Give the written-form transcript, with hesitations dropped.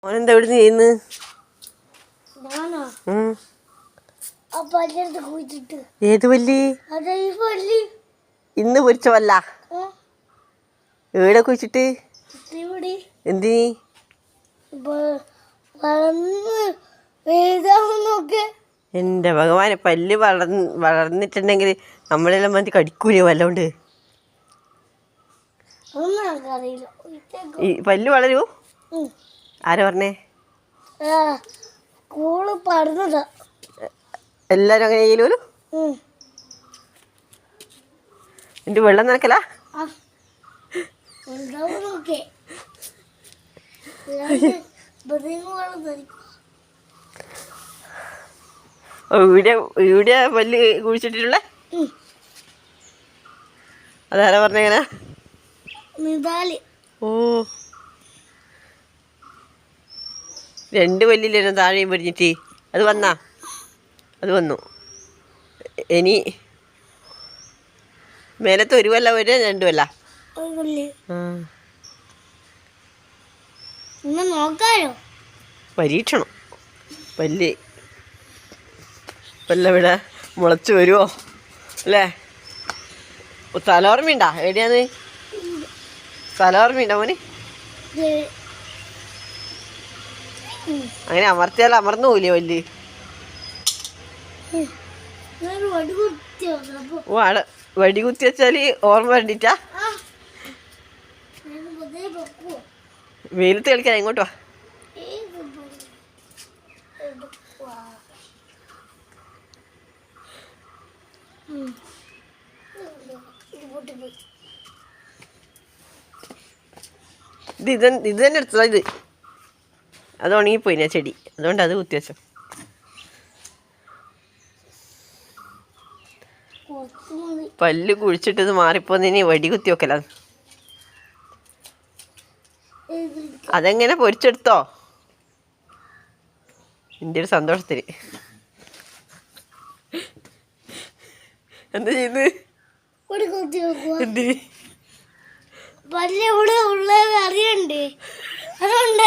ഓനെന്താ ഇവിടുന്ന് ചെയ്യുന്നു? ഏത് പല്ലി? ഇന്ന് പൊരിച്ച പല്ല? എവിടെ കുഴിച്ചിട്ട്? എന്തിനീ? എന്റെ ഭഗവാനെ, പല്ല് വളർന്നിട്ടുണ്ടെങ്കിൽ നമ്മളെല്ലാം മതി കടിക്കൂലേ വല്ലോണ്ട്? പല്ല് വളരൂ? ആരാ പറഞ്ഞേ? എല്ലാരും അങ്ങനെ ചെയ്യലോ? എന്റെ വെള്ളം നനക്കല? ഇവിടെ പല്ല് കുഴിച്ചിട്ടുള്ള? അതാരാ പറഞ്ഞെങ്ങനെ? ഓ, 2 പല്ലില്ലേനോ താഴെയും പൊരിഞ്ഞിട്ട്? അത് വന്നാ? അത് വന്നു. ഇനി മേലത്തെ 1 പല്ല പോയിട്ട് 2 പല്ല? പരീക്ഷണം. പല്ല് ഇവിടെ മുളച്ച് വരുമോ അല്ലേ? സ്ഥലം ഓർമ്മയുണ്ടാ? എവിടെയാന്ന് സ്ഥലം ഓർമ്മയുണ്ടോ മോന്? അങ്ങനെ അമർത്തിയാൽ അമർന്നു പോവില്ലേ പല്ല്? ഓ, ആടെ വടി കുത്തി വെച്ചാല് ഓർമ്മ വേണ്ടിട്ടാ? വെയിലത്ത് കളിക്കാൻ എങ്ങോട്ട് വാ. ഇത് തന്നെ എടുത്തതാ. ഇത് അത് ഉണങ്ങിപ്പോയി ഞാൻ ചെടി, അതുകൊണ്ട് അത് കുത്തി വെച്ചോ. പല്ല് കുഴിച്ചിട്ടത് മാറിപ്പോന്നിനി വടി കുത്തി വെക്കല. അതെങ്ങനെ പൊരിച്ചെടുത്തോ എൻ്റെ ഒരു സന്തോഷത്തിന്. എന്താ ചെയ്യുന്നത്? എന്തിന്? അറിയണ്ടേ അതുകൊണ്ട്